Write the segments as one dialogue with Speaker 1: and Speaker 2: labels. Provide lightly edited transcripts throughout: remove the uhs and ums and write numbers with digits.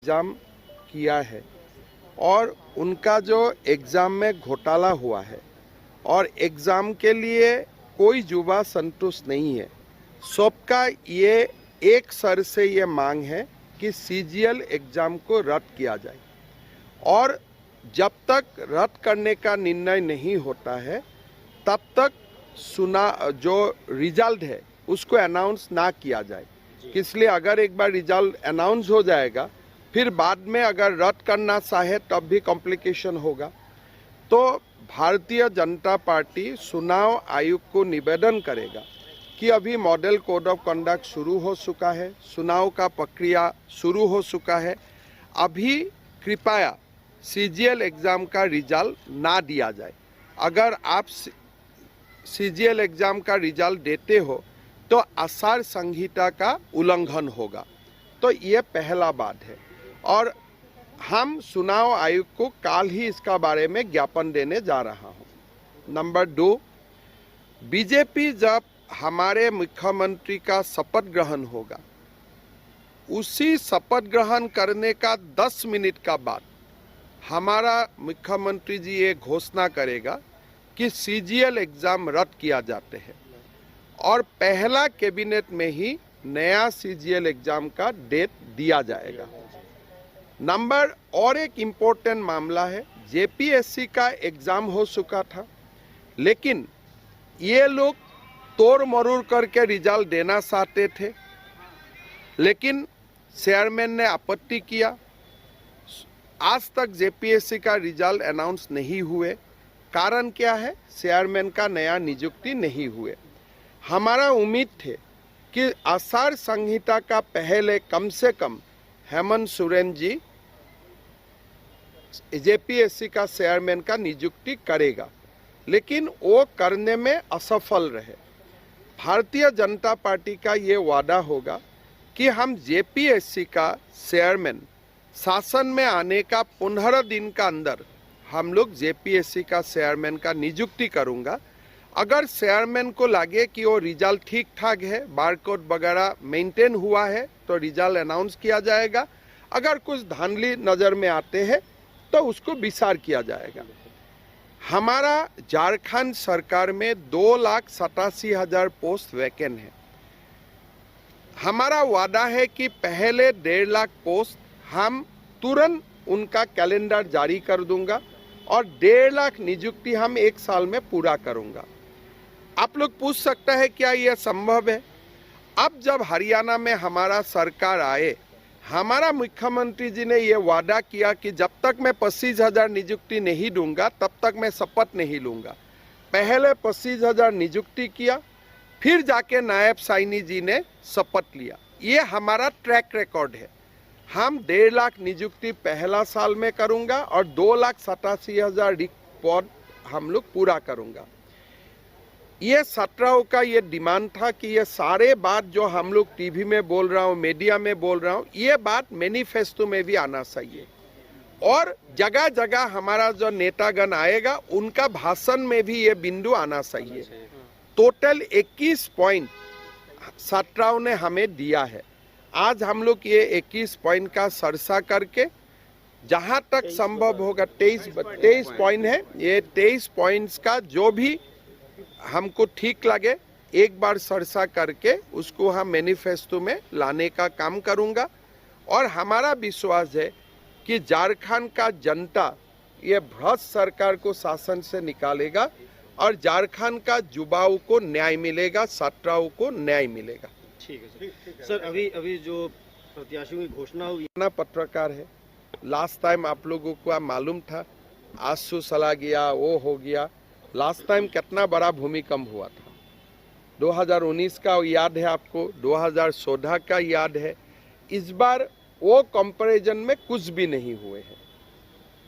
Speaker 1: Exam किया है और उनका जो एग्ज़ाम में घोटाला हुआ है और एग्ज़ाम के लिए कोई युवा संतुष्ट नहीं है। सबका ये एक सर से ये मांग है कि सीजीएल एग्ज़ाम को रद्द किया जाए और जब तक रद्द करने का निर्णय नहीं होता है तब तक जो रिजल्ट है उसको अनाउंस ना किया जाए। इसलिए अगर एक बार रिजल्ट अनाउंस हो जाएगा फिर बाद में अगर रद्द करना चाहे तब भी कॉम्प्लिकेशन होगा। तो भारतीय जनता पार्टी चुनाव आयोग को निवेदन करेगा कि अभी मॉडल कोड ऑफ कंडक्ट शुरू हो चुका है, चुनाव का प्रक्रिया शुरू हो चुका है, अभी कृपया सीजीएल एग्ज़ाम का रिजल्ट ना दिया जाए। अगर आप सीजीएल एग्ज़ाम का रिजल्ट देते हो तो आचार संहिता का उल्लंघन होगा। तो ये पहला बात है और हम चुनाव आयोग को कल ही इसका बारे में ज्ञापन देने जा रहा हूँ। नंबर 2, बीजेपी जब हमारे मुख्यमंत्री का शपथ ग्रहण होगा उसी शपथ ग्रहण करने का 10 मिनट का बाद हमारा मुख्यमंत्री जी ये घोषणा करेगा कि सीजीएल एग्ज़ाम रद्द किया जाते हैं और पहला कैबिनेट में ही नया सीजीएल एग्ज़ाम का डेट दिया जाएगा। नंबर और एक इम्पोर्टेंट मामला है, जेपीएससी का एग्ज़ाम हो चुका था लेकिन ये लोग तोड़ मरोड़ करके रिजल्ट देना चाहते थे लेकिन चेयरमैन ने आपत्ति किया। आज तक जेपीएससी का रिजल्ट अनाउंस नहीं हुए। कारण क्या है? चेयरमैन का नया नियुक्ति नहीं हुए। हमारा उम्मीद थे कि आचार संहिता का पहले कम से कम हेमंत सोरेन जी जेपीएससी का चेयरमैन का नियुक्ति करेगा लेकिन वो करने में असफल रहे। भारतीय जनता पार्टी का ये वादा होगा कि हम जेपीएससी का चेयरमैन शासन में आने का 15 दिन का अंदर हम लोग जेपीएससी का चेयरमैन का नियुक्ति करूंगा। अगर चेयरमैन को लगे कि वो रिजल्ट ठीक ठाक है, बारकोड वगैरह मेंटेन हुआ है तो रिजल्ट अनाउंस किया जाएगा। अगर कुछ धांधली नज़र में आते हैं तो उसको विचार किया जाएगा। हमारा झारखंड सरकार में 2,87,000 पोस्ट वैकेंट है। हमारा वादा है कि पहले 1.5 लाख पोस्ट हम तुरंत उनका कैलेंडर जारी कर दूंगा और 1.5 लाख नियुक्ति हम 1 साल में पूरा करूंगा। आप लोग पूछ सकते हैं क्या यह संभव है? अब जब हरियाणा में हमारा सरकार आए, हमारा मुख्यमंत्री जी ने यह वादा किया कि जब तक मैं 25,000 नियुक्ति नहीं दूंगा तब तक मैं शपथ नहीं लूंगा। पहले 25,000 नियुक्ति किया, फिर जाके नायब साइनी जी ने शपथ लिया। ये हमारा ट्रैक रिकॉर्ड है। हम 1.5 लाख नियुक्ति पहला साल में करूंगा और 2,87,000 पद हम लोग पूरा करूंगा। ये 17 का ये डिमांड था कि ये सारे बात जो हम लोग टीवी में बोल रहा हूँ, मीडिया में बोल रहा हूँ, ये बात मैनिफेस्टो में भी आना चाहिए और जगह जगह हमारा जो नेतागण आएगा उनका भाषण में भी ये बिंदु आना चाहिए। टोटल 21 पॉइंट 17 ने हमें दिया है। आज हम लोग ये 21 पॉइंट का सरसा करके जहाँ तक संभव होगा 23 पॉइंट है, ये 23 पॉइंट्स का जो भी हमको ठीक लगे एक बार सरसा करके उसको हम मैनिफेस्टो में लाने का काम करूंगा। और हमारा विश्वास है कि झारखंड का जनता ये भ्रष्ट सरकार को शासन से निकालेगा और झारखंड का युवाओं को न्याय मिलेगा, छात्राओं को न्याय मिलेगा।
Speaker 2: ठीक है सर। अभी जो प्रत्याशियों की घोषणा हुई
Speaker 1: ना, पत्रकार है, लास्ट टाइम आप लोगों को मालूम था, आंसू चला गया, वो हो गया। लास्ट टाइम कितना बड़ा भूमिकंप हुआ था, 2019 का याद है आपको, 2014 का याद है। इस बार वो कंपैरिजन में कुछ भी नहीं हुए हैं,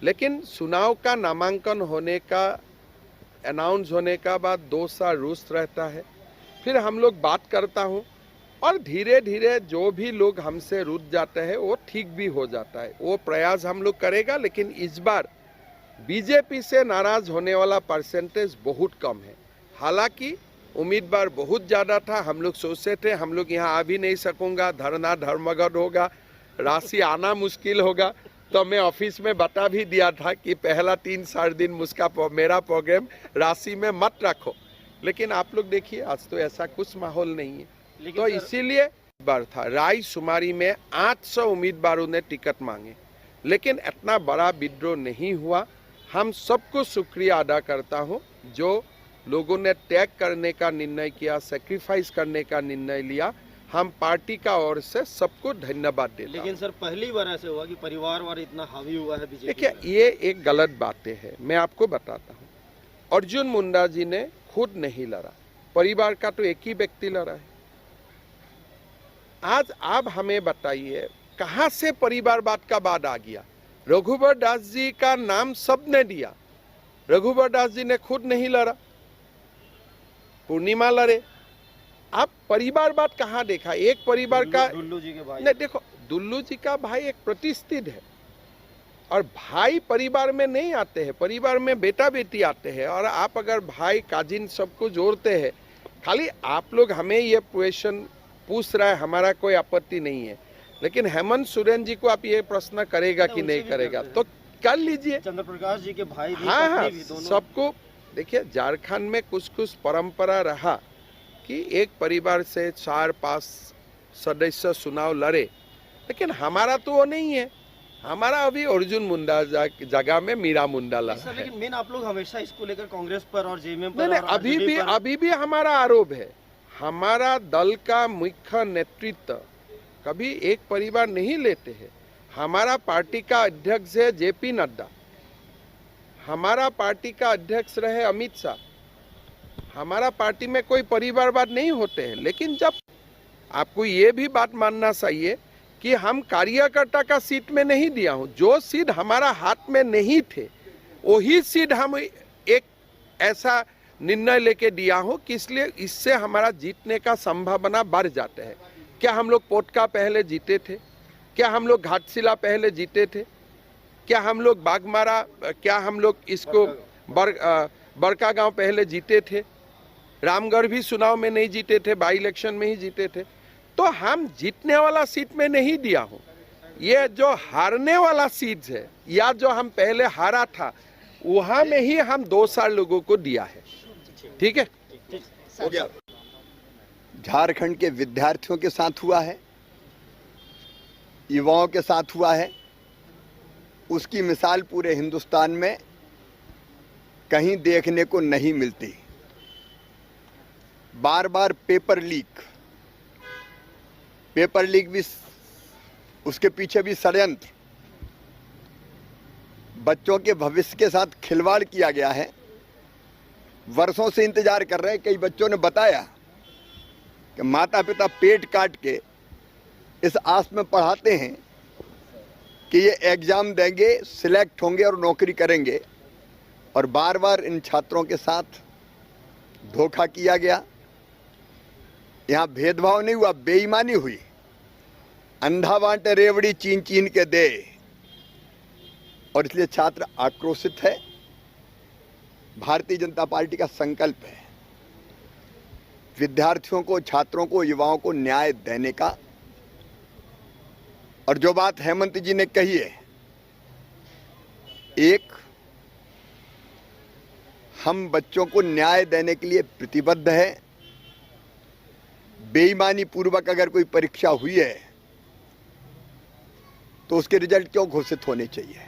Speaker 1: लेकिन चुनाव का नामांकन होने का अनाउंस होने का बाद 2 साल रूस रहता है, फिर हम लोग बात करता हूँ और धीरे धीरे जो भी लोग हमसे रूठ जाते हैं वो ठीक भी हो जाता है। वो प्रयास हम लोग करेगा, लेकिन इस बार बीजेपी से नाराज होने वाला परसेंटेज बहुत कम है। हालांकि उम्मीदवार बहुत ज़्यादा था, हम लोग सोचते थे हम लोग यहाँ आ भी नहीं सकूँगा, धरना धर्मगत होगा, राशि आना मुश्किल होगा। तो मैं ऑफिस में बता भी दिया था कि पहला 3-4 दिन मेरा प्रोग्राम राशि में मत रखो, लेकिन आप लोग देखिए आज तो ऐसा कुछ माहौल नहीं है। तो इसीलिए बार था रायसुमारी में 800 उम्मीदवारों ने टिकट मांगे, लेकिन इतना बड़ा विद्रोह नहीं हुआ। हम सबको शुक्रिया अदा करता हूँ जो लोगों ने त्याग करने का निर्णय किया, सेक्रीफाइस करने का निर्णय लिया। हम पार्टी का ओर से सबको धन्यवाद देते हैं।
Speaker 2: लेकिन सर पहली बार ऐसे हुआ कि परिवार इतना हावी हुआ है बीजेपी।
Speaker 1: देखिए ये एक गलत बातें है, मैं आपको बताता हूँ। अर्जुन मुंडा जी ने खुद नहीं लड़ा, परिवार का तो एक ही व्यक्ति लड़ा है। आज आप हमें बताइए कहां से परिवारवाद का बाद आ गया। रघुवर दास जी का नाम सबने दिया, रघुवर दास जी ने खुद नहीं लड़ा, पूर्णिमा लड़े। आप परिवारवाद कहाँ देखा? एक परिवार का
Speaker 2: दुल्लू जी के भाई
Speaker 1: नहीं, देखो दुल्लू जी का भाई एक प्रतिष्ठित है, और भाई परिवार में नहीं आते हैं, परिवार में बेटा बेटी आते हैं। और आप अगर भाई काजिन सबको जोड़ते हैं, खाली आप लोग हमें ये क्वेश्चन पूछ रहा है, हमारा कोई आपत्ति नहीं है, लेकिन हेमंत सोरेन जी को आप ये प्रश्न करेगा कि नहीं करेगा तो कर लीजिए।
Speaker 2: चंद्र प्रकाश जी के भाई भी,
Speaker 1: हाँ,
Speaker 2: भी दोनों।
Speaker 1: सबको देखिए झारखंड में कुछ कुछ परंपरा रहा कि एक परिवार से 4-5 सदस्य चुनाव लड़े, लेकिन हमारा तो वो नहीं है। हमारा अभी अर्जुन मुंडा जगह में मीरा मुंडा लड़ा है।
Speaker 2: लेकिन मेन आप लोग हमेशा इसको लेकर कांग्रेस पर और जेएमएम पर
Speaker 1: नहीं, अभी भी हमारा आरोप है। हमारा दल का मुख्य नेतृत्व कभी एक परिवार नहीं लेते हैं। हमारा पार्टी का अध्यक्ष है जेपी नड्डा, हमारा पार्टी का अध्यक्ष रहे अमित शाह। हमारा पार्टी में कोई परिवारवाद नहीं होते हैं। लेकिन जब आपको ये भी बात मानना चाहिए कि हम कार्यकर्ता का सीट में नहीं दिया हूं, जो सीट हमारा हाथ में नहीं थे वही सीट हम एक ऐसा निर्णय लेके दिया हूं कि इसलिए इससे हमारा जीतने का संभावना बढ़ जाता है। क्या हम लोग पोटका पहले जीते थे? क्या हम लोग घाटशिला पहले जीते थे? क्या हम लोग बागमारा, क्या हम लोग इसको बड़का गांव पहले जीते थे? रामगढ़ भी चुनाव में नहीं जीते थे, बाई इलेक्शन में ही जीते थे। तो हम जीतने वाला सीट में नहीं दिया हूं, ये जो हारने वाला सीट है या जो हम पहले हारा था वहां में ही हम 2 साल लोगों को दिया है। ठीक है, हो गया।
Speaker 3: झारखंड के विद्यार्थियों के साथ हुआ है, युवाओं के साथ हुआ है, उसकी मिसाल पूरे हिंदुस्तान में कहीं देखने को नहीं मिलती। बार बार पेपर लीक भी, उसके पीछे भी षड्यंत्र, बच्चों के भविष्य के साथ खिलवाड़ किया गया है। वर्षों से इंतजार कर रहे हैं। कई बच्चों ने बताया कि माता पिता पेट काट के इस आस में पढ़ाते हैं कि ये एग्जाम देंगे, सिलेक्ट होंगे और नौकरी करेंगे, और बार बार इन छात्रों के साथ धोखा किया गया। यहाँ भेदभाव नहीं हुआ, बेईमानी हुई। अंधा बांटे रेवड़ी चीन चीन के दे, और इसलिए छात्र आक्रोशित है। भारतीय जनता पार्टी का संकल्प है विद्यार्थियों को, छात्रों को, युवाओं को न्याय देने का। और जो बात हेमंत जी ने कही है, एक, हम बच्चों को न्याय देने के लिए प्रतिबद्ध है। बेईमानी पूर्वक अगर कोई परीक्षा हुई है तो उसके रिजल्ट क्यों घोषित होने चाहिए।